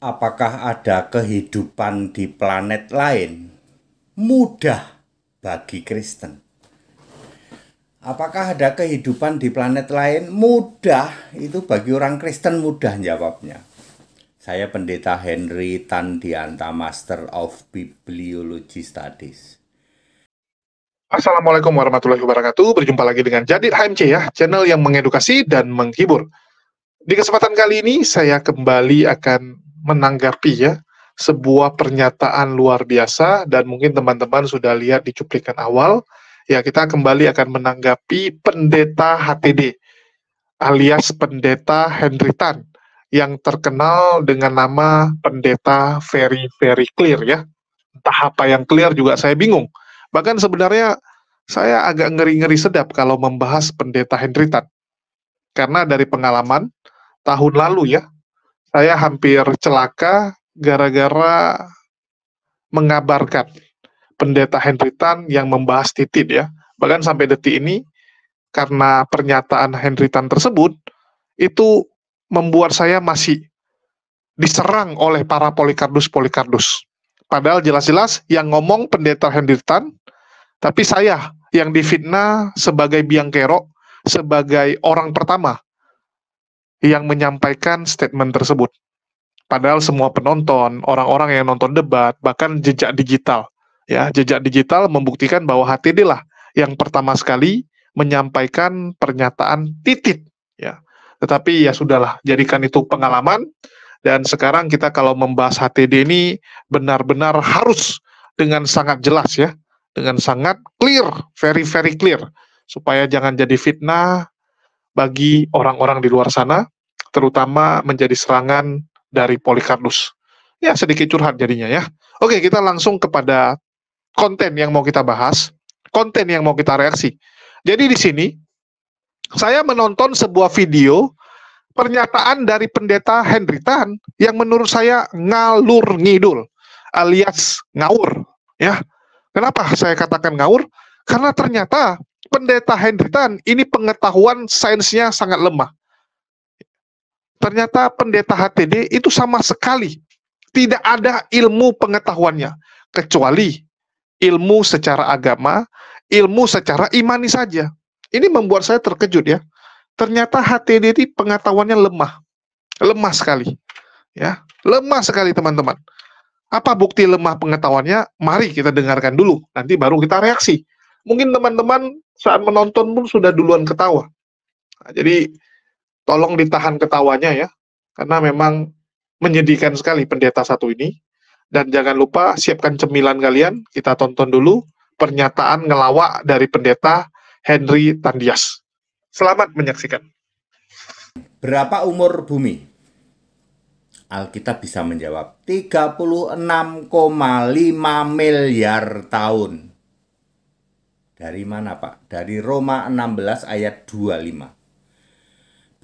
Apakah ada kehidupan di planet lain? Mudah bagi Kristen. Apakah ada kehidupan di planet lain? Mudah, itu bagi orang Kristen mudah jawabnya. Saya Pendeta Henry Tandianta, Master of Bibliology Studies. Assalamualaikum warahmatullahi wabarakatuh. Berjumpa lagi dengan Jadid HMC ya, channel yang mengedukasi dan menghibur. Di kesempatan kali ini saya kembali akan menanggapi ya sebuah pernyataan luar biasa, dan mungkin teman-teman sudah lihat di cuplikan awal. Ya, kita kembali akan menanggapi Pendeta HTD alias Pendeta Henry Tan yang terkenal dengan nama Pendeta Very Clear ya. Entah apa yang clear juga saya bingung. Bahkan sebenarnya saya agak ngeri-ngeri sedap kalau membahas Pendeta Henry Tan. Karena dari pengalaman tahun lalu ya, saya hampir celaka gara-gara mengabarkan Pendeta Henry Tan yang membahas titit ya. Bahkan sampai detik ini, karena pernyataan Henry Tan tersebut, itu membuat saya masih diserang oleh para Polikardus. Padahal jelas-jelas yang ngomong Pendeta Henry Tan, tapi saya yang difitnah sebagai biang kerok, sebagai orang pertama yang menyampaikan statement tersebut. Padahal semua penonton, orang-orang yang nonton debat, bahkan jejak digital, ya, jejak digital membuktikan bahwa HTD lah yang pertama sekali menyampaikan pernyataan titit, ya. Tetapi ya sudahlah, jadikan itu pengalaman. Dan sekarang kita kalau membahas HTD ini benar-benar harus dengan sangat jelas ya, dengan sangat clear, very clear, supaya jangan jadi fitnah bagi orang-orang di luar sana, terutama menjadi serangan dari Polikardus. Ya, sedikit curhat jadinya ya. Oke, kita langsung kepada konten yang mau kita bahas, konten yang mau kita reaksi. Jadi di sini, saya menonton sebuah video pernyataan dari Pendeta Henry Tan yang menurut saya ngalur ngidul, alias ngawur. Ya, kenapa saya katakan ngawur? Karena ternyata Pendeta Henry Tan ini pengetahuan sainsnya sangat lemah. Ternyata Pendeta HTD itu sama sekali tidak ada ilmu pengetahuannya, kecuali ilmu secara agama, ilmu secara imani saja. Ini membuat saya terkejut ya. Ternyata HTD ini pengetahuannya lemah sekali. Ya, lemah sekali teman-teman. Apa bukti lemah pengetahuannya? Mari kita dengarkan dulu, nanti baru kita reaksi. Mungkin teman-teman saat menonton pun sudah duluan ketawa. Nah, jadi tolong ditahan ketawanya ya, karena memang menyedihkan sekali pendeta satu ini. Dan jangan lupa siapkan cemilan kalian, kita tonton dulu pernyataan ngelawak dari Pendeta Henry Tandias. Selamat menyaksikan. Berapa umur bumi? Alkitab bisa menjawab 36,5 miliar tahun. Dari mana Pak? Dari Roma 16 ayat 25.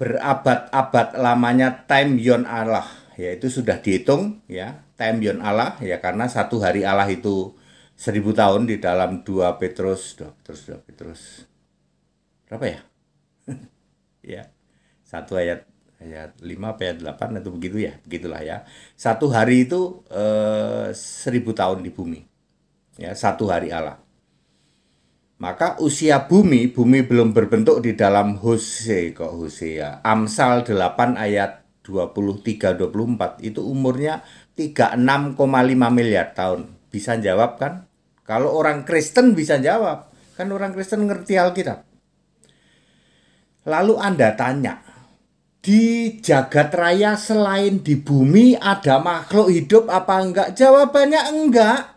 Berabad-abad lamanya time yon Allah, yaitu sudah dihitung ya, time yon Allah ya, karena satu hari Allah itu 1000 tahun di dalam 2 Petrus berapa ya? Ya, satu ayat 5 ayat 8 atau begitu ya, begitulah ya. Satu hari itu 1000 tahun di bumi ya, satu hari Allah. Maka usia bumi belum berbentuk di dalam Hosea. Amsal 8 ayat 23-24 itu umurnya 36,5 miliar tahun. Bisa jawab kan? Kalau orang Kristen bisa jawab, kan orang Kristen ngerti Alkitab. Lalu Anda tanya, di jagat raya selain di bumi ada makhluk hidup apa enggak? Jawabannya enggak.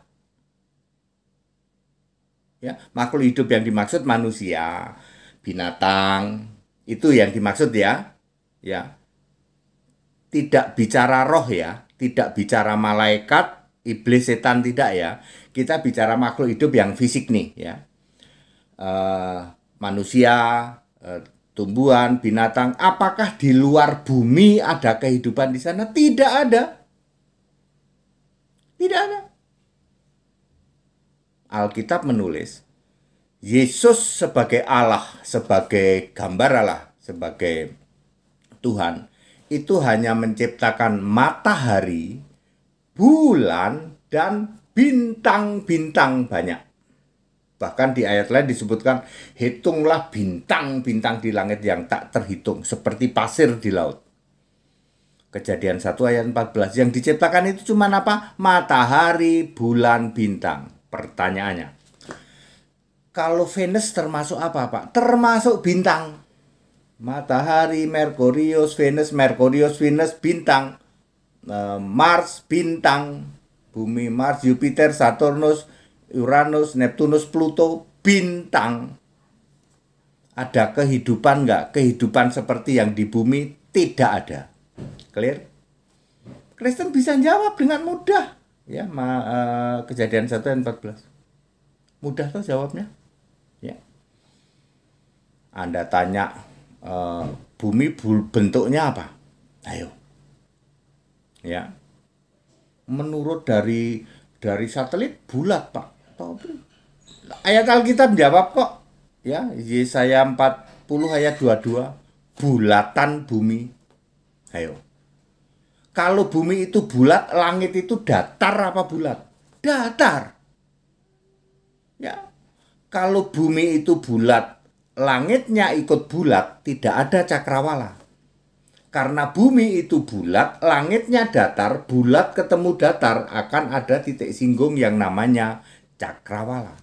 Ya, makhluk hidup yang dimaksud manusia, binatang, itu yang dimaksud ya. Ya. Tidak bicara roh ya, tidak bicara malaikat, iblis, setan, tidak ya. Kita bicara makhluk hidup yang fisik nih ya. Manusia, tumbuhan, binatang. Apakah di luar bumi ada kehidupan di sana? Tidak ada. Tidak ada. Alkitab menulis, Yesus sebagai Allah, sebagai gambar Allah, sebagai Tuhan, itu hanya menciptakan matahari, bulan, dan bintang-bintang banyak. Bahkan di ayat lain disebutkan, hitunglah bintang-bintang di langit yang tak terhitung, seperti pasir di laut. Kejadian 1 ayat 14. Yang diciptakan itu cuma apa? Matahari, bulan, bintang. Pertanyaannya, kalau Venus termasuk apa, Pak? Termasuk bintang. Matahari, Merkurius, Venus, bintang. Mars, bintang. Bumi, Mars, Jupiter, Saturnus, Uranus, Neptunus, Pluto, bintang. Ada kehidupan nggak? Kehidupan seperti yang di bumi tidak ada. Clear? Kristen bisa jawab dengan mudah. Ya, Kejadian 1 ayat 14. Mudah tuh jawabnya. Ya. Anda tanya, bumi bentuknya apa? Ayo. Ya. Menurut dari satelit bulat, Pak. Ayat Alkitab jawab kok. Ya, Yesaya 40 ayat 22. Bulatan bumi. Ayo. Kalau bumi itu bulat, langit itu datar apa bulat? Datar. Ya. Kalau bumi itu bulat, langitnya ikut bulat, tidak ada cakrawala. Karena bumi itu bulat, langitnya datar, bulat ketemu datar, akan ada titik singgung yang namanya cakrawala.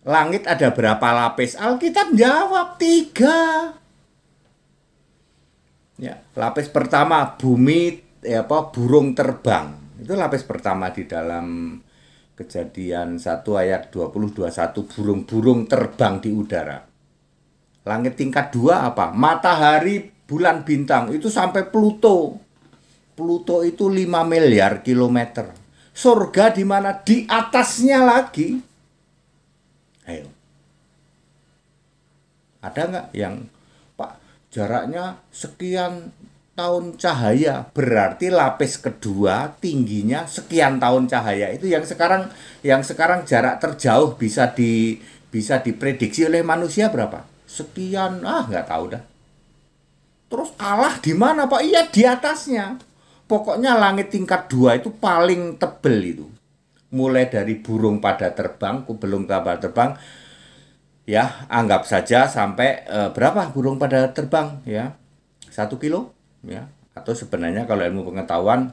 Langit ada berapa lapis? Alkitab jawab 3. Ya, lapis pertama bumi, burung terbang. Itu lapis pertama di dalam Kejadian 1 ayat 20-21, burung-burung terbang di udara. Langit tingkat 2 apa? Matahari, bulan, bintang. Itu sampai Pluto. Pluto itu 5 miliar kilometer. Surga di mana? Di atasnya lagi. Ayo. Ada nggak yang, Pak, jaraknya sekian tahun cahaya, berarti lapis kedua tingginya sekian tahun cahaya. Itu yang sekarang jarak terjauh bisa diprediksi oleh manusia berapa? Sekian, nggak tahu dah. Terus kalah di mana, Pak? Iya, di atasnya. Pokoknya langit tingkat 2 itu paling tebel itu. Mulai dari burung pada terbang, belum kabar terbang, ya anggap saja sampai berapa burung pada terbang, ya 1 kilo, ya. Atau sebenarnya kalau ilmu pengetahuan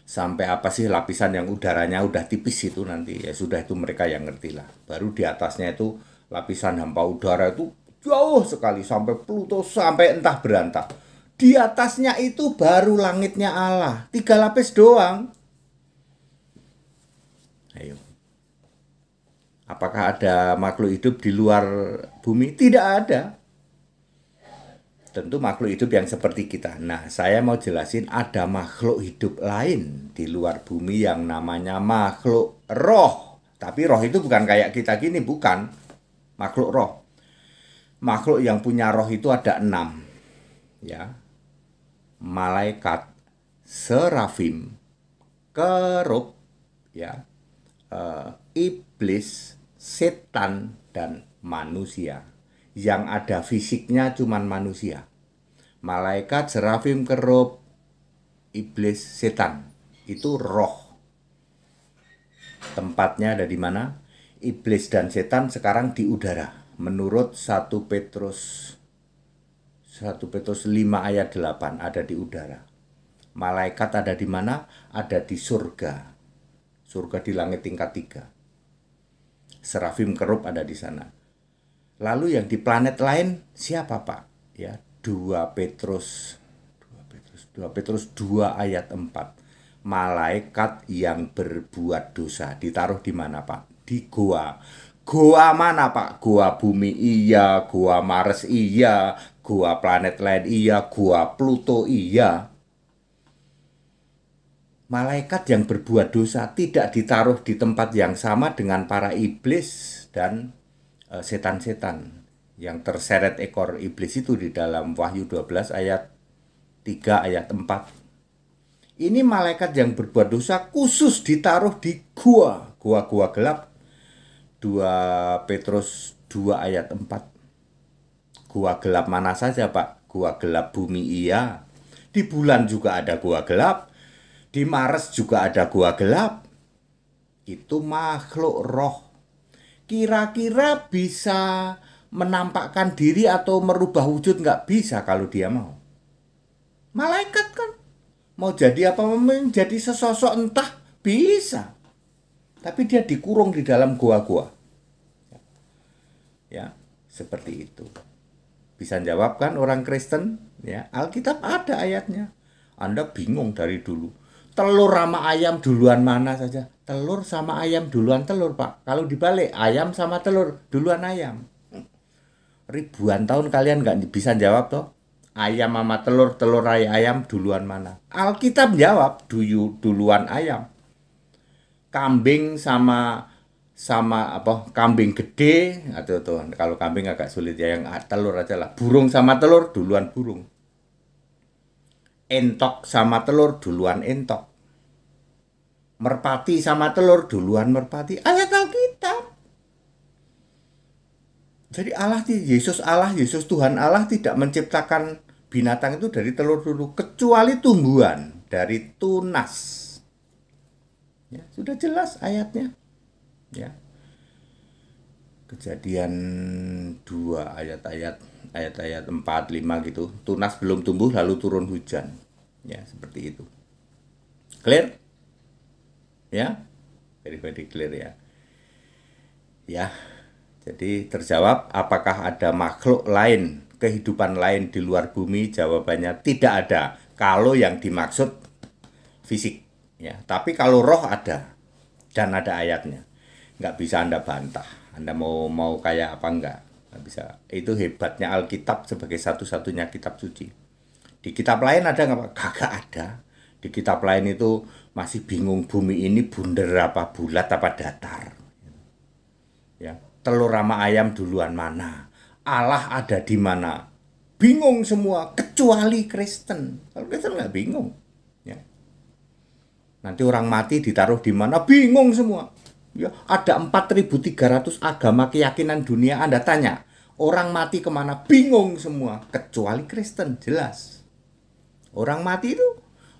sampai apa sih lapisan yang udaranya udah tipis itu nanti, ya sudah, itu mereka yang ngerti lah. Baru di atasnya itu lapisan hampa udara itu jauh sekali, sampai Pluto, sampai entah berantah. Di atasnya itu baru langitnya Allah, 3 lapis doang. Ayo. Apakah ada makhluk hidup di luar bumi? Tidak ada. Tentu makhluk hidup yang seperti kita. Nah, saya mau jelasin ada makhluk hidup lain di luar bumi yang namanya makhluk roh. Tapi roh itu bukan kayak kita gini, bukan. Makhluk roh. Makhluk yang punya roh itu ada 6. Ya. Malaikat, serafim, kerub, ya, iblis, setan, dan manusia. Yang ada fisiknya cuman manusia. Malaikat, serafim, kerub, iblis, setan. Itu roh. Tempatnya ada di mana? Iblis dan setan sekarang di udara. Menurut 1 Petrus 5 ayat 8 ada di udara. Malaikat ada di mana? Ada di surga. Surga di langit tingkat 3. Serafim, kerub ada di sana. Lalu yang di planet lain siapa, Pak? Ya, 2 Petrus 2 ayat 4. Malaikat yang berbuat dosa ditaruh di mana, Pak? Di goa. Goa mana, Pak? Goa bumi iya, goa Mars iya, goa planet lain iya, goa Pluto iya. Malaikat yang berbuat dosa tidak ditaruh di tempat yang sama dengan para iblis dan setan-setan yang terseret ekor iblis itu di dalam Wahyu 12 ayat 3 ayat 4. Ini malaikat yang berbuat dosa khusus ditaruh di gua gelap. 2 Petrus 2 ayat 4. Gua gelap mana saja, Pak? Gua gelap bumi iya. Di bulan juga ada gua gelap. Di Mars juga ada gua gelap. Itu makhluk roh. Kira-kira bisa menampakkan diri atau merubah wujud nggak bisa kalau dia mau. Malaikat kan mau jadi apa, menjadi sesosok entah bisa. Tapi dia dikurung di dalam gua-gua. Ya, seperti itu. Bisa jawab kan orang Kristen? Ya, Alkitab ada ayatnya. Anda bingung dari dulu. Telur sama ayam duluan mana saja? Telur sama ayam duluan telur, Pak. Kalau dibalik, ayam sama telur duluan ayam. Ribuan tahun kalian nggak bisa jawab toh? Ayam sama telur, telur ayam duluan mana? Alkitab jawab, duluan ayam. Kambing sama apa, kambing gede atau tuh, kalau kambing agak sulit ya, yang telur aja lah. Burung sama telur duluan burung. Entok sama telur duluan entok. Merpati sama telur duluan merpati. Ayat Alkitab. Jadi Yesus Tuhan Allah tidak menciptakan binatang itu dari telur dulu, kecuali tumbuhan dari tunas. Ya, sudah jelas ayatnya. Ya. Kejadian 2 ayat-ayat 4 5 gitu. Tunas belum tumbuh lalu turun hujan. Ya, seperti itu. Clear? Ya? Very clear ya. Ya. Jadi terjawab, apakah ada makhluk lain, kehidupan lain di luar bumi? Jawabannya tidak ada. Kalau yang dimaksud fisik, ya. Tapi kalau roh ada dan ada ayatnya. Nggak bisa Anda bantah. Anda mau kayak apa nggak bisa. Itu hebatnya Alkitab sebagai satu-satunya kitab suci. Di kitab lain ada nggak, Pak? Kagak ada. Di kitab lain itu masih bingung, bumi ini bundar apa, bulat apa datar. Ya, telur sama ayam duluan mana? Allah ada di mana? Bingung semua, kecuali Kristen. Kalau Kristen nggak bingung. Ya. Nanti orang mati ditaruh di mana? Bingung semua. Ya, ada 4.300 agama keyakinan dunia. Anda tanya, orang mati kemana? Bingung semua, kecuali Kristen, jelas. Orang mati itu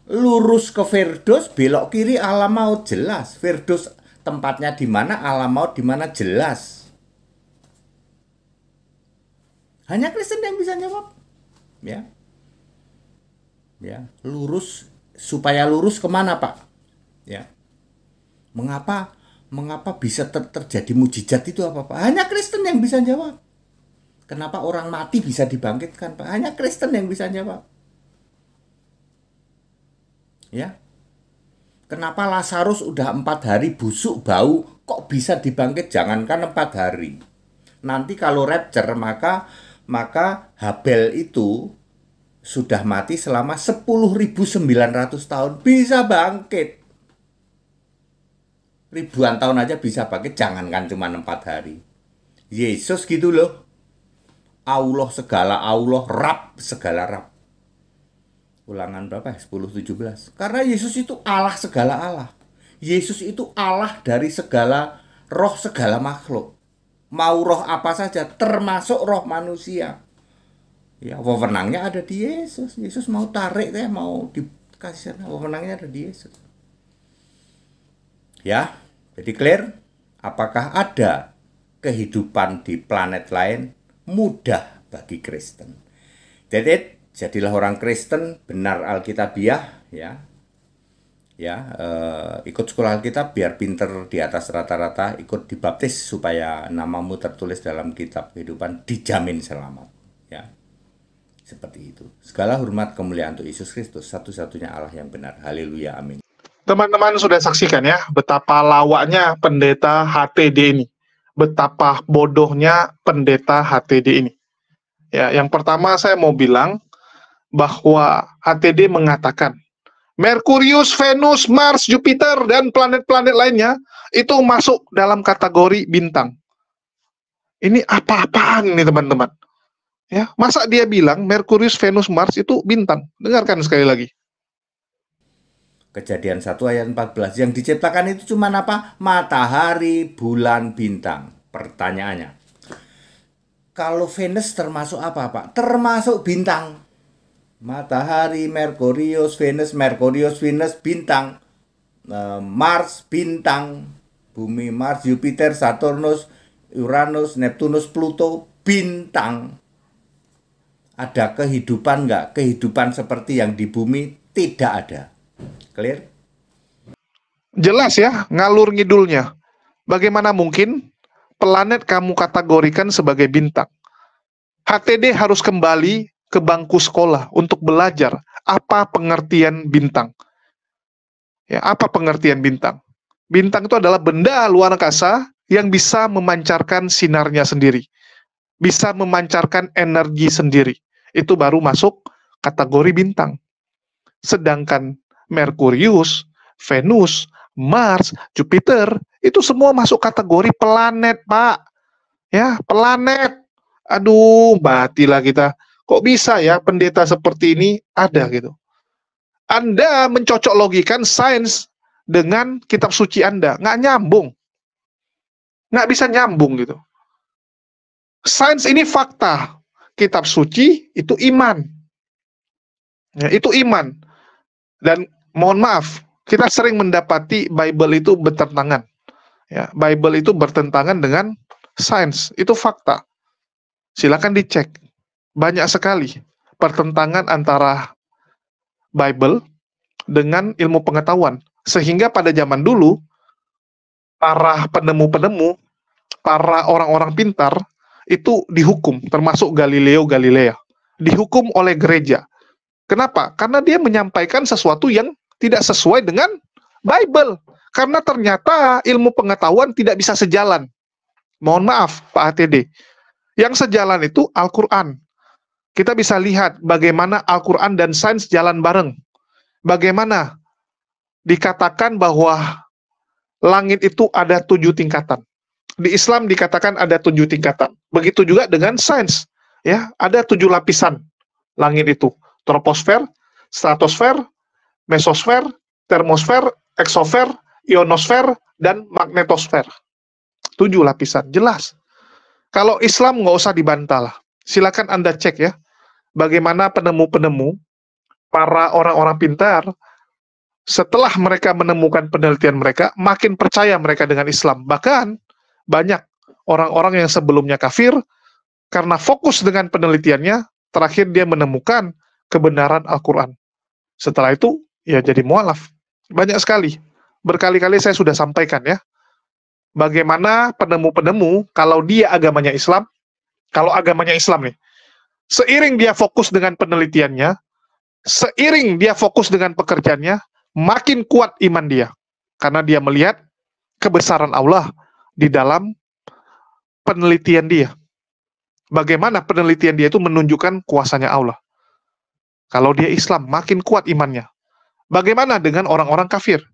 lurus ke Firdaus, belok kiri alam maut, jelas. Firdaus tempatnya di mana, alam maut di mana, jelas. Hanya Kristen yang bisa jawab. Ya. Ya, lurus, supaya lurus kemana, Pak? Ya. Mengapa bisa terjadi mujizat itu apa, Pak? Hanya Kristen yang bisa jawab. Kenapa orang mati bisa dibangkitkan, Pak? Hanya Kristen yang bisa jawab. Ya. Kenapa Lazarus udah 4 hari busuk bau, kok bisa dibangkit? Jangankan 4 hari. Nanti kalau rapture, maka Habel itu sudah mati selama 10.900 tahun. Bisa bangkit. Ribuan tahun aja bisa bangkit, jangankan cuma 4 hari. Yesus gitu loh. Allah segala Allah, Rab segala Rab. Ulangan berapa? 10:17. Karena Yesus itu Allah segala Allah. Yesus itu Allah dari segala roh, segala makhluk. Mau roh apa saja, termasuk roh manusia. Ya, wewenangnya ada di Yesus. Yesus mau tarik deh, mau dikasih, wewenangnya ada di Yesus. Ya, jadi clear. Apakah ada kehidupan di planet lain? Mudah bagi Kristen. Jadi jadilah orang Kristen benar Alkitabiah, ya. Ya, ikut sekolah Alkitab biar pinter di atas rata-rata, ikut dibaptis supaya namamu tertulis dalam kitab kehidupan, dijamin selamat. Ya, seperti itu. Segala hormat kemuliaan untuk Yesus Kristus, satu-satunya Allah yang benar. Haleluya, amin. Teman-teman sudah saksikan ya, betapa lawaknya pendeta HTD ini. Betapa bodohnya pendeta HTD ini. Ya, yang pertama saya mau bilang bahwa HTD mengatakan Merkurius, Venus, Mars, Jupiter, dan planet-planet lainnya itu masuk dalam kategori bintang. Ini apa-apaan nih teman-teman? Ya, masa dia bilang Merkurius, Venus, Mars itu bintang? Dengarkan sekali lagi. Kejadian 1 ayat 14. Yang diciptakan itu cuma apa? Matahari, bulan, bintang. Pertanyaannya, Kalau Venus termasuk apa, Pak? Termasuk bintang. Matahari, Merkurius, Venus bintang. Mars bintang. Bumi, Mars, Jupiter, Saturnus, Uranus, Neptunus, Pluto bintang. Ada kehidupan nggak? Kehidupan seperti yang di bumi tidak ada. Clear? Jelas ya, ngalur ngidulnya. Bagaimana mungkin planet kamu kategorikan sebagai bintang? HTD harus kembali ke bangku sekolah untuk belajar apa pengertian bintang. Ya, apa pengertian bintang? Bintang itu adalah benda luar angkasa yang bisa memancarkan sinarnya sendiri, bisa memancarkan energi sendiri. Itu baru masuk kategori bintang. Sedangkan Merkurius, Venus, Mars, Jupiter, itu semua masuk kategori planet, Pak. Ya, planet. Aduh, matilah kita. Kok bisa ya pendeta seperti ini ada gitu? Anda mencocok logikan sains dengan kitab suci Anda. Nggak nyambung. Nggak bisa nyambung gitu. Sains ini fakta. Kitab suci itu iman. Ya, itu iman. Dan mohon maaf, kita sering mendapati Bible itu bertentangan. Ya, Bible itu bertentangan dengan sains. Itu fakta. Silakan dicek. Banyak sekali pertentangan antara Bible dengan ilmu pengetahuan. Sehingga pada zaman dulu, para penemu-penemu, para orang-orang pintar, itu dihukum, termasuk Galileo Galilea. Dihukum oleh gereja. Kenapa? Karena dia menyampaikan sesuatu yang tidak sesuai dengan Bible. Karena ternyata ilmu pengetahuan tidak bisa sejalan. Mohon maaf, Pak HTD. Yang sejalan itu Al-Quran. Kita bisa lihat bagaimana Al-Quran dan sains jalan bareng. Bagaimana dikatakan bahwa langit itu ada 7 tingkatan. Di Islam dikatakan ada 7 tingkatan. Begitu juga dengan sains. Ya, ada 7 lapisan langit itu. Troposfer, stratosfer, mesosfer, termosfer, eksosfer, ionosfer, dan magnetosfer. 7 lapisan, jelas. Kalau Islam nggak usah dibantah lah. Silakan Anda cek ya, bagaimana penemu-penemu, para orang-orang pintar, setelah mereka menemukan penelitian mereka, makin percaya mereka dengan Islam. Bahkan, banyak orang-orang yang sebelumnya kafir, karena fokus dengan penelitiannya, terakhir dia menemukan kebenaran Al-Quran. Setelah itu, ya jadi mualaf. Banyak sekali. Berkali-kali saya sudah sampaikan ya, bagaimana penemu-penemu, kalau dia agamanya Islam, kalau agamanya Islam nih, seiring dia fokus dengan penelitiannya, seiring dia fokus dengan pekerjaannya, makin kuat iman dia. Karena dia melihat kebesaran Allah di dalam penelitian dia. Bagaimana penelitian dia itu menunjukkan kuasanya Allah. Kalau dia Islam, makin kuat imannya. Bagaimana dengan orang-orang kafir?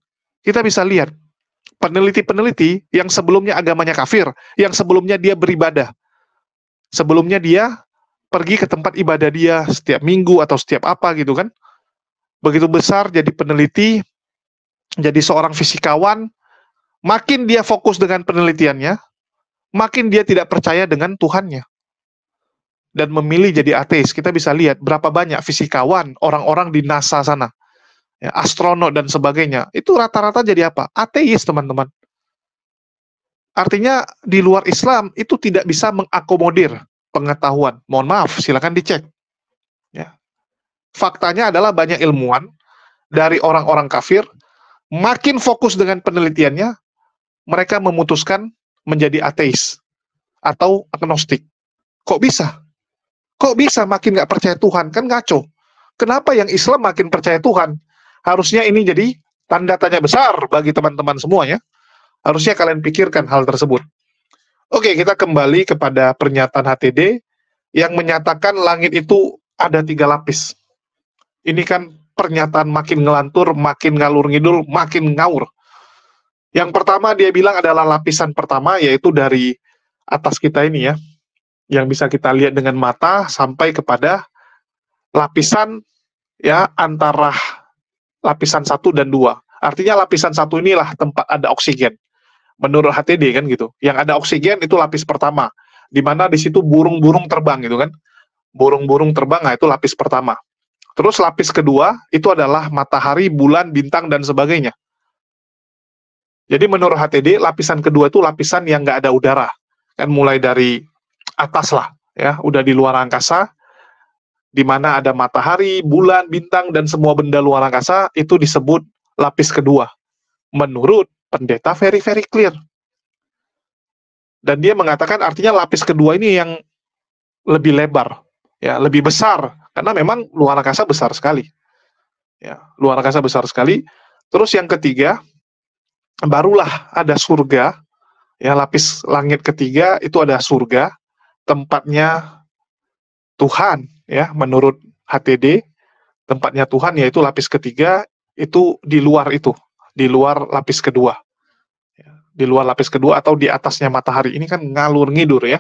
Kita bisa lihat, peneliti-peneliti yang sebelumnya agamanya kafir, yang sebelumnya dia beribadah, sebelumnya dia pergi ke tempat ibadah dia setiap minggu atau setiap apa gitu kan, begitu besar jadi peneliti, jadi seorang fisikawan, makin dia fokus dengan penelitiannya, makin dia tidak percaya dengan Tuhannya, dan memilih jadi ateis. Kita bisa lihat berapa banyak fisikawan, orang-orang di NASA sana, ya, astronot dan sebagainya, itu rata-rata jadi apa? Ateis, teman-teman. Artinya di luar Islam itu tidak bisa mengakomodir pengetahuan. Mohon maaf, silakan dicek. Ya. Faktanya adalah banyak ilmuwan dari orang-orang kafir, makin fokus dengan penelitiannya, mereka memutuskan menjadi ateis atau agnostik. Kok bisa? Kok bisa makin nggak percaya Tuhan? Kan ngaco. Kenapa yang Islam makin percaya Tuhan? Harusnya ini jadi tanda tanya besar bagi teman-teman semua ya. Harusnya kalian pikirkan hal tersebut. Oke, kita kembali kepada pernyataan HTD yang menyatakan langit itu ada 3 lapis. Ini kan pernyataan makin ngelantur, makin ngalur ngidul, makin ngawur. Yang pertama dia bilang adalah lapisan pertama, yaitu dari atas kita ini ya, yang bisa kita lihat dengan mata sampai kepada lapisan ya antara lapisan 1 dan 2. Artinya lapisan 1 inilah tempat ada oksigen. Menurut HTD kan gitu. Yang ada oksigen itu lapis pertama. di mana di situ burung-burung terbang gitu kan. Burung-burung terbang, nah itu lapis pertama. Terus lapis kedua itu adalah matahari, bulan, bintang dan sebagainya. Jadi menurut HTD lapisan kedua itu lapisan yang nggak ada udara. Kan mulai dari atas lah, ya, udah di luar angkasa, di mana ada matahari, bulan, bintang dan semua benda luar angkasa itu disebut lapis kedua. Menurut pendeta very very clear. Dan dia mengatakan artinya lapis kedua ini yang lebih lebar, ya, lebih besar karena memang luar angkasa besar sekali. Ya, luar angkasa besar sekali. Terus yang ketiga, barulah ada surga, ya, lapis langit ketiga itu ada surga, tempatnya Tuhan, ya, menurut HTD, tempatnya Tuhan yaitu lapis ketiga itu di luar itu, di luar lapis kedua. Ya, di luar lapis kedua atau di atasnya matahari. Ini kan ngalur ngidur ya.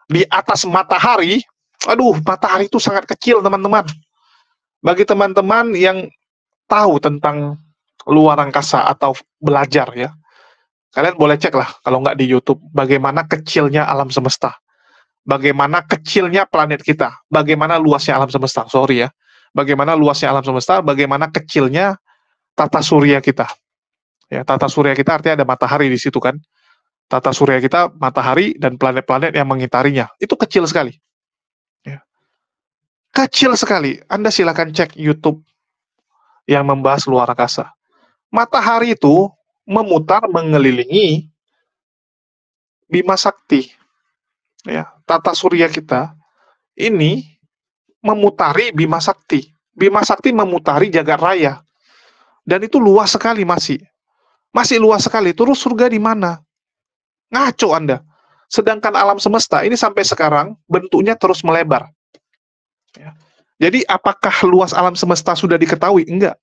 Di atas matahari, aduh, matahari itu sangat kecil teman-teman. Bagi teman-teman yang tahu tentang luar angkasa atau belajar ya, kalian boleh cek lah kalau nggak di YouTube bagaimana kecilnya alam semesta, bagaimana kecilnya planet kita, bagaimana luasnya alam semesta. Sorry ya, bagaimana luasnya alam semesta, bagaimana kecilnya tata surya kita. Ya, tata surya kita artinya ada matahari di situ kan. Tata surya kita, matahari dan planet-planet yang mengitarinya itu kecil sekali. Ya. Kecil sekali. Anda silakan cek YouTube yang membahas luar angkasa. Matahari itu memutar mengelilingi Bima Sakti. Ya, tata surya kita ini memutari Bima Sakti. Bima Sakti memutari jagat raya. Dan itu luas sekali masih. Masih luas sekali. Terus surga di mana? Ngaco Anda. Sedangkan alam semesta ini sampai sekarang bentuknya terus melebar. Ya. Jadi apakah luas alam semesta sudah diketahui? Enggak.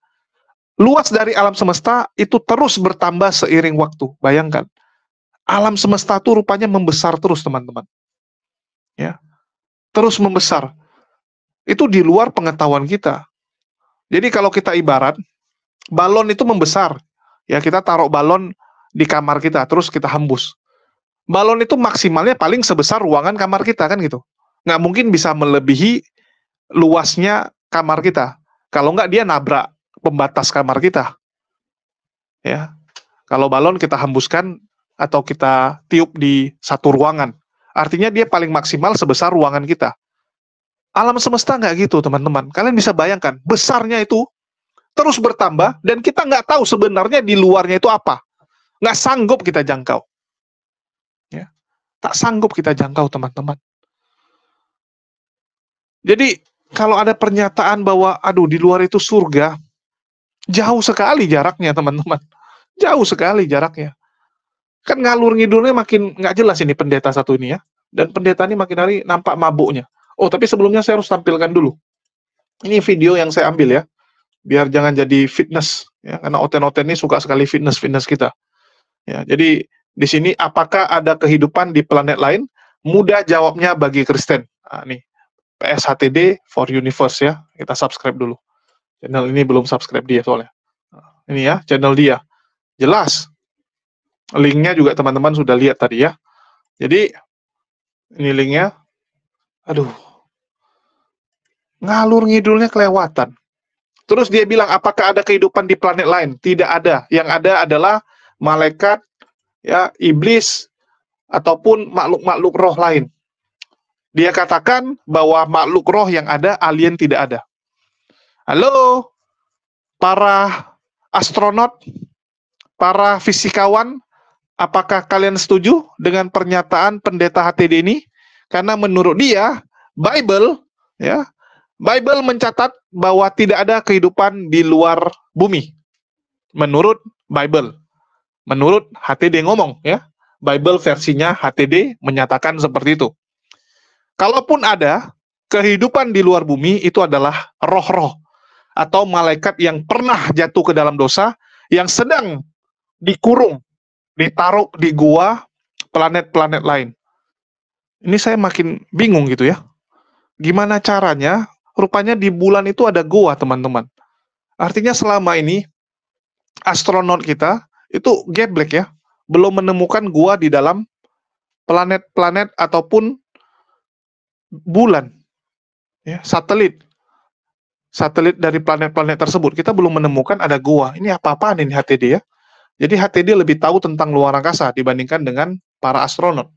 Luas dari alam semesta itu terus bertambah seiring waktu. Bayangkan. Alam semesta itu rupanya membesar terus, teman-teman. Ya. Terus membesar. Itu di luar pengetahuan kita. Jadi kalau kita ibarat, balon itu membesar. Ya, kita taruh balon di kamar kita, terus kita hembus. Balon itu maksimalnya paling sebesar ruangan kamar kita, kan gitu. Nggak mungkin bisa melebihi luasnya kamar kita. Kalau nggak dia nabrak pembatas kamar kita. Ya. Kalau balon kita hembuskan atau kita tiup di satu ruangan, artinya dia paling maksimal sebesar ruangan kita. Alam semesta nggak gitu, teman-teman. Kalian bisa bayangkan, besarnya itu terus bertambah, dan kita nggak tahu sebenarnya di luarnya itu apa. Nggak sanggup kita jangkau. Ya. Tak sanggup kita jangkau, teman-teman. Jadi, kalau ada pernyataan bahwa, aduh, di luar itu surga, jauh sekali jaraknya, teman-teman. Jauh sekali jaraknya. Kan ngalur ngidulnya makin nggak jelas ini pendeta satu ini ya. Dan pendeta ini makin hari nampak mabuknya. Oh, tapi sebelumnya saya harus tampilkan dulu. Ini video yang saya ambil ya. Biar jangan jadi fitness. Ya, karena oten-oten ini suka sekali fitness kita. Ya, jadi di sini apakah ada kehidupan di planet lain? Mudah jawabnya bagi Kristen. Nah, nih. PSHTD for Universe ya. Kita subscribe dulu. Channel ini belum subscribe dia soalnya. Nah, ini ya, channel dia. Jelas. Linknya juga teman-teman sudah lihat tadi ya. Jadi, ini linknya. Aduh. Ngalur ngidulnya kelewatan. Terus dia bilang, apakah ada kehidupan di planet lain? Tidak ada. Yang ada adalah malaikat, ya, iblis, ataupun makhluk-makhluk roh lain. Dia katakan bahwa makhluk roh yang ada, alien tidak ada. Halo, para astronot, para fisikawan, apakah kalian setuju dengan pernyataan pendeta HTD ini? Karena menurut dia, Bible, ya, Bible mencatat bahwa tidak ada kehidupan di luar bumi. Menurut Bible. Menurut HTD ngomong, ya. Bible versinya HTD menyatakan seperti itu. Kalaupun ada kehidupan di luar bumi, itu adalah roh-roh atau malaikat yang pernah jatuh ke dalam dosa, yang sedang dikurung, ditaruh di gua planet-planet lain. Ini saya makin bingung gitu ya. Gimana caranya? Rupanya di bulan itu ada gua, teman-teman. Artinya selama ini astronot kita itu geblek ya, belum menemukan gua di dalam planet-planet ataupun bulan, ya, satelit dari planet-planet tersebut. Kita belum menemukan ada gua. Ini apa-apaan ini HTD ya? Jadi HTD lebih tahu tentang luar angkasa dibandingkan dengan para astronot.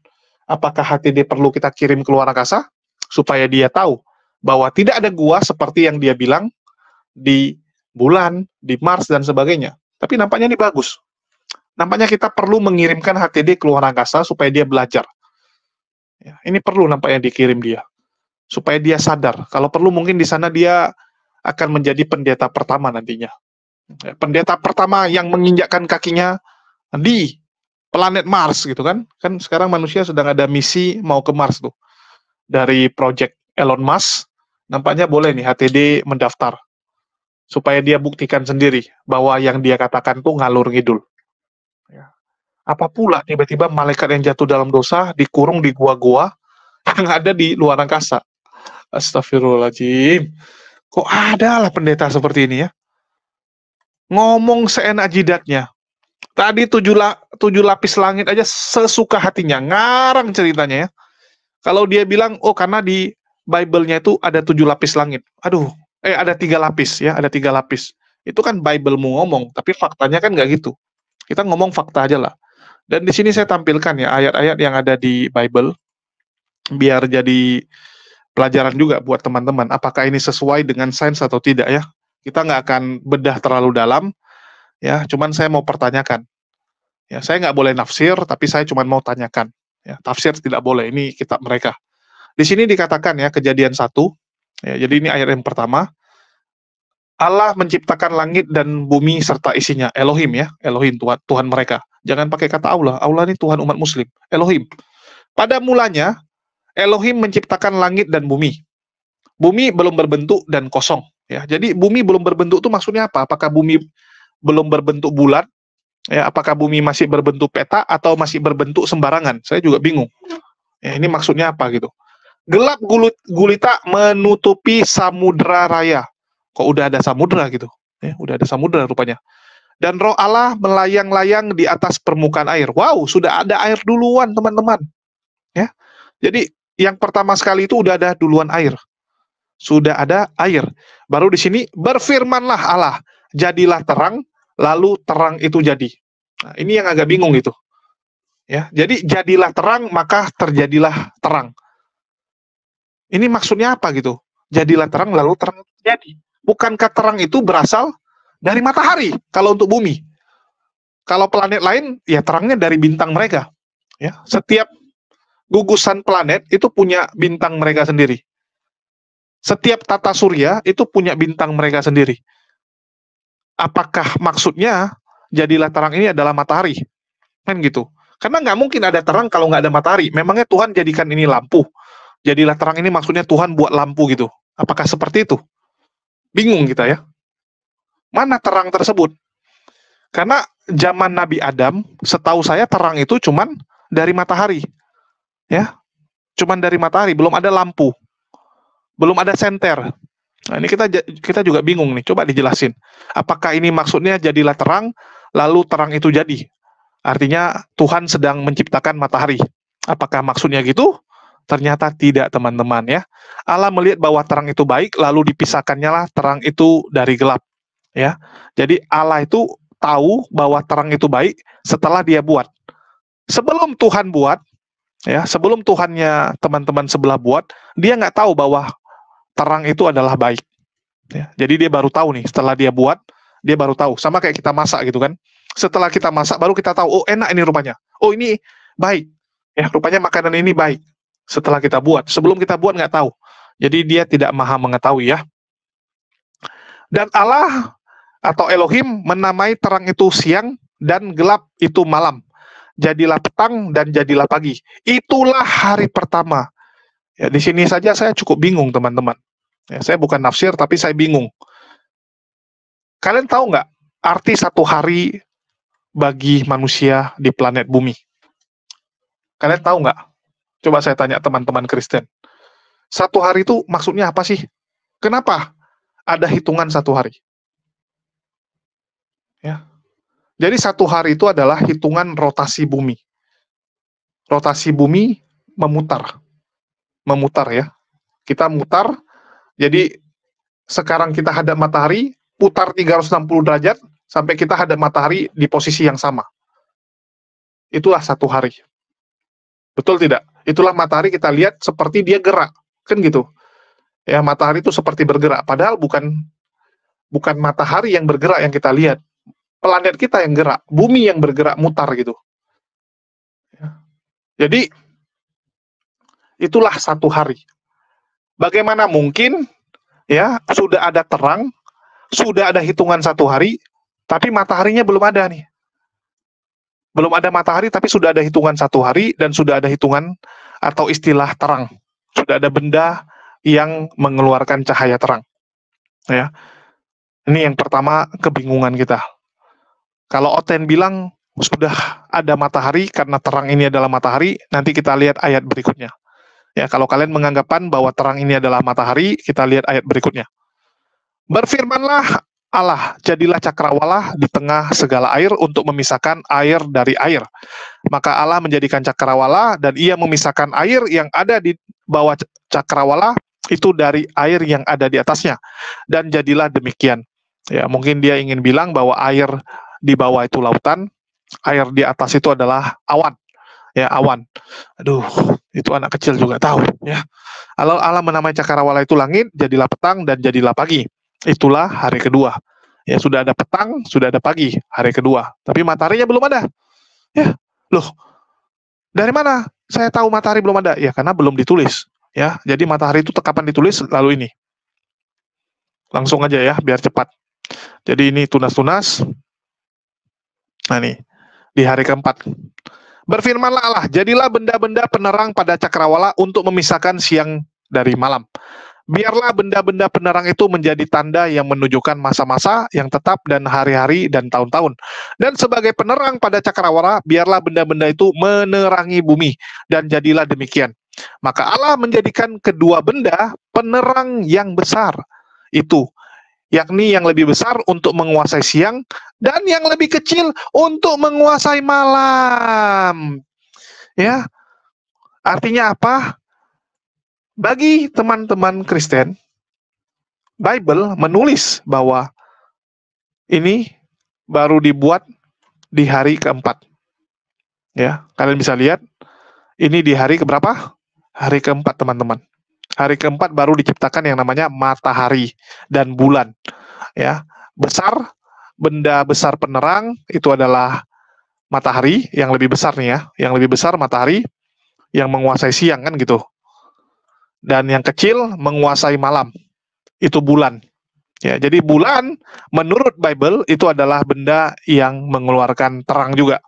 Apakah HTD perlu kita kirim ke luar angkasa supaya dia tahu bahwa tidak ada gua seperti yang dia bilang di bulan, di Mars dan sebagainya. Tapi nampaknya ini bagus. Nampaknya kita perlu mengirimkan HTD ke luar angkasa supaya dia belajar. Ya, ini perlu nampaknya dikirim dia supaya dia sadar. Kalau perlu mungkin di sana dia akan menjadi pendeta pertama nantinya. Pendeta pertama yang menginjakkan kakinya di planet Mars gitu kan. Kan sekarang manusia sedang ada misi mau ke Mars tuh. Dari project Elon Musk, nampaknya boleh nih HTD mendaftar. Supaya dia buktikan sendiri bahwa yang dia katakan tuh ngalur ngidul. Ya. Apa pula tiba-tiba malaikat yang jatuh dalam dosa dikurung di gua-gua yang ada di luar angkasa. Astagfirullahaladzim. Kok ada lah pendeta seperti ini ya? Ngomong seenak jidatnya. Tadi tujuh lapis langit aja sesuka hatinya. Ngarang ceritanya ya. Kalau dia bilang, oh karena di Bible-nya itu ada 7 lapis langit. Aduh, ada 3 lapis ya, ada 3 lapis. Itu kan Bible-mu ngomong, tapi faktanya kan nggak gitu. Kita ngomong fakta aja lah. Dan di sini saya tampilkan ya ayat-ayat yang ada di Bible, biar jadi pelajaran juga buat teman-teman. Apakah ini sesuai dengan sains atau tidak ya? Kita nggak akan bedah terlalu dalam, ya. Cuman saya mau pertanyakan. Ya, saya nggak boleh nafsir, tapi saya cuma mau tanyakan. Ya, tafsir tidak boleh. Ini kitab mereka. Di sini dikatakan ya Kejadian 1. Ya, jadi ini ayat yang pertama. Allah menciptakan langit dan bumi serta isinya. Elohim ya, Elohim Tuhan mereka. Jangan pakai kata Allah. Allah ini Tuhan umat Muslim. Elohim. Pada mulanya Elohim menciptakan langit dan bumi. Bumi belum berbentuk dan kosong. Ya, jadi bumi belum berbentuk itu maksudnya apa? Apakah bumi belum berbentuk bulat? Ya, apakah bumi masih berbentuk peta atau masih berbentuk sembarangan? Saya juga bingung. Ya, ini maksudnya apa gitu? Gelap gulita menutupi samudra raya. Kok udah ada samudra gitu? Ya, udah ada samudra rupanya. Dan roh Allah melayang-layang di atas permukaan air. Wow, sudah ada air duluan teman-teman. Ya, jadi yang pertama sekali itu udah ada duluan air. Sudah ada air. Baru di sini berfirmanlah Allah, jadilah terang, lalu terang itu jadi. Nah, ini yang agak bingung gitu. Ya, jadi jadilah terang, maka terjadilah terang. Ini maksudnya apa gitu? Jadilah terang, lalu terang itu jadi. Bukankah terang itu berasal dari matahari kalau untuk bumi? Kalau planet lain, ya terangnya dari bintang mereka. Ya, setiap gugusan planet itu punya bintang mereka sendiri. Setiap tata surya itu punya bintang mereka sendiri. Apakah maksudnya jadilah terang ini adalah matahari? Kan gitu. Karena nggak mungkin ada terang kalau nggak ada matahari. Memangnya Tuhan jadikan ini lampu? Jadilah terang ini maksudnya Tuhan buat lampu gitu. Apakah seperti itu? Bingung kita ya. Mana terang tersebut? Karena zaman Nabi Adam, setahu saya terang itu cuman dari matahari. Ya, cuman dari matahari, belum ada lampu. Belum ada senter. Nah, ini kita juga bingung nih. Coba dijelasin. Apakah ini maksudnya jadilah terang, lalu terang itu jadi? Artinya Tuhan sedang menciptakan matahari. Apakah maksudnya gitu? Ternyata tidak, teman-teman ya. Allah melihat bahwa terang itu baik, lalu dipisahkannya lah terang itu dari gelap. Ya. Jadi Allah itu tahu bahwa terang itu baik setelah dia buat. Sebelum Tuhan buat, ya, sebelum Tuhannya teman-teman sebelah buat, dia nggak tahu bahwa terang itu adalah baik. Ya, jadi dia baru tahu nih, setelah dia buat, dia baru tahu. Sama kayak kita masak gitu kan. Setelah kita masak, baru kita tahu, oh enak ini rupanya. Oh ini baik. Ya, rupanya makanan ini baik. Setelah kita buat. Sebelum kita buat nggak tahu. Jadi dia tidak maha mengetahui ya. Dan Allah atau Elohim menamai terang itu siang dan gelap itu malam. Jadilah petang dan jadilah pagi. Itulah hari pertama. Ya, di sini saja saya cukup bingung, teman-teman. Ya, saya bukan nafsir, tapi saya bingung. Kalian tahu nggak arti satu hari bagi manusia di planet bumi? Kalian tahu nggak? Coba saya tanya teman-teman Kristen. Satu hari itu maksudnya apa sih? Kenapa ada hitungan satu hari? Ya. Jadi satu hari itu adalah hitungan rotasi bumi. rotasi bumi memutar ya. Kita mutar, jadi sekarang kita hadap matahari, putar 360 derajat, sampai kita hadap matahari di posisi yang sama. Itulah satu hari. Betul tidak? Itulah matahari kita lihat seperti dia gerak, kan gitu. Ya, matahari itu seperti bergerak, padahal bukan matahari yang bergerak yang kita lihat. Planet kita yang gerak, bumi yang bergerak mutar gitu. Jadi, itulah satu hari. Bagaimana mungkin ya sudah ada terang, sudah ada hitungan satu hari, tapi mataharinya belum ada nih. Belum ada matahari, tapi sudah ada hitungan satu hari dan sudah ada hitungan atau istilah terang. Sudah ada benda yang mengeluarkan cahaya terang. Ya, ini yang pertama kebingungan kita. Kalau Oten bilang sudah ada matahari karena terang ini adalah matahari, nanti kita lihat ayat berikutnya. Ya, kalau kalian menganggapan bahwa terang ini adalah matahari, kita lihat ayat berikutnya. Berfirmanlah Allah, jadilah cakrawala di tengah segala air untuk memisahkan air dari air. Maka Allah menjadikan cakrawala dan ia memisahkan air yang ada di bawah cakrawala itu dari air yang ada di atasnya. Dan jadilah demikian. Ya, mungkin dia ingin bilang bahwa air di bawah itu lautan, air di atas itu adalah awan. Ya, awan. Aduh, itu anak kecil juga tahu ya. Allah menamai cakrawala itu langit, jadilah petang dan jadilah pagi. Itulah hari kedua. Ya, sudah ada petang, sudah ada pagi, hari kedua. Tapi mataharinya belum ada. Ya, loh. Dari mana saya tahu matahari belum ada? Ya, karena belum ditulis. Ya, jadi matahari itu kapan ditulis? Lalu ini. Langsung aja ya, biar cepat. Jadi ini tunas-tunas. Nah, nih di hari keempat. Berfirmanlah Allah, jadilah benda-benda penerang pada cakrawala untuk memisahkan siang dari malam. Biarlah benda-benda penerang itu menjadi tanda yang menunjukkan masa-masa yang tetap dan hari-hari dan tahun-tahun. Dan sebagai penerang pada cakrawala, biarlah benda-benda itu menerangi bumi. Dan jadilah demikian. Maka Allah menjadikan kedua benda penerang yang besar itu, yakni yang lebih besar untuk menguasai siang dan yang lebih kecil untuk menguasai malam. Ya, artinya apa? Bagi teman-teman Kristen, Bible menulis bahwa ini baru dibuat di hari keempat. Ya, kalian bisa lihat ini di hari keberapa? Hari keempat, teman-teman. Hari keempat baru diciptakan yang namanya matahari dan bulan. Ya, besar, benda besar penerang itu adalah matahari yang lebih besar nih ya, yang lebih besar matahari yang menguasai siang kan gitu. Dan yang kecil menguasai malam, itu bulan. Ya, jadi bulan menurut Bible itu adalah benda yang mengeluarkan terang juga.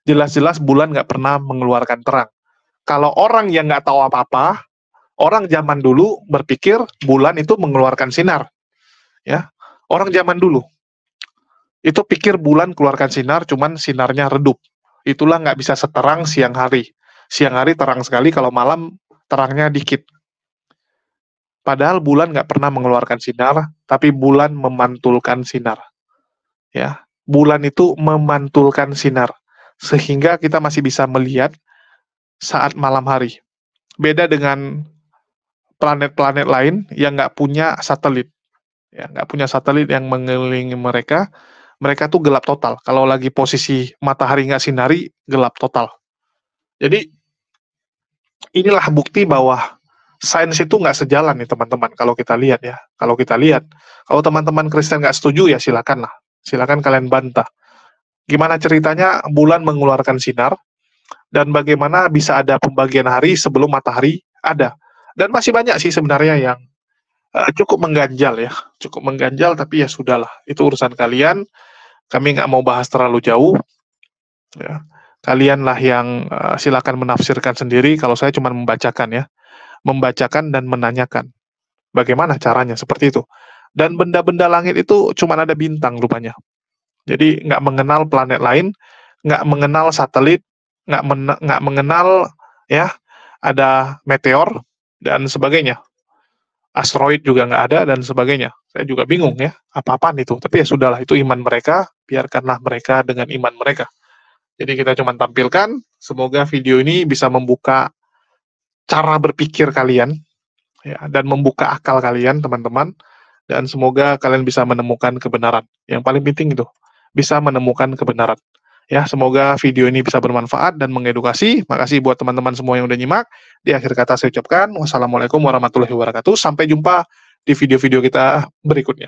Jelas-jelas bulan nggak pernah mengeluarkan terang. Kalau orang yang nggak tahu apa-apa, orang zaman dulu berpikir bulan itu mengeluarkan sinar. Ya, orang zaman dulu itu pikir bulan keluarkan sinar, cuman sinarnya redup. Itulah nggak bisa seterang siang hari. Siang hari terang sekali, kalau malam terangnya dikit. Padahal bulan nggak pernah mengeluarkan sinar, tapi bulan memantulkan sinar. Ya, bulan itu memantulkan sinar, sehingga kita masih bisa melihat saat malam hari. Beda dengan planet-planet lain yang nggak punya satelit. Ya, nggak punya satelit yang mengelilingi mereka, mereka tuh gelap total. Kalau lagi posisi matahari nggak sinari, gelap total. Jadi, inilah bukti bahwa sains itu nggak sejalan nih teman-teman, kalau kita lihat ya. Kalau kita lihat, kalau teman-teman Kristen nggak setuju ya silakan lah. Silakan kalian bantah. Gimana ceritanya bulan mengeluarkan sinar, dan bagaimana bisa ada pembagian hari sebelum matahari ada. Dan masih banyak sih sebenarnya yang cukup mengganjal ya. Cukup mengganjal, tapi ya sudahlah. Itu urusan kalian. Kami nggak mau bahas terlalu jauh. Ya. Kalianlah yang silakan menafsirkan sendiri, kalau saya cuma membacakan ya. Membacakan dan menanyakan. Bagaimana caranya, seperti itu. Dan benda-benda langit itu cuma ada bintang rupanya. Jadi nggak mengenal planet lain, nggak mengenal satelit, nggak mengenal ya ada meteor dan sebagainya. Asteroid juga nggak ada dan sebagainya. Saya juga bingung ya, apa-apaan itu. Tapi ya sudahlah, itu iman mereka, biarkanlah mereka dengan iman mereka. Jadi kita cuma tampilkan, semoga video ini bisa membuka cara berpikir kalian, ya, dan membuka akal kalian, teman-teman, dan semoga kalian bisa menemukan kebenaran. Yang paling penting itu, bisa menemukan kebenaran. Ya, semoga video ini bisa bermanfaat dan mengedukasi. Makasih buat teman-teman semua yang udah nyimak. Di akhir kata saya ucapkan, wassalamualaikum warahmatullahi wabarakatuh. Sampai jumpa di video-video kita berikutnya.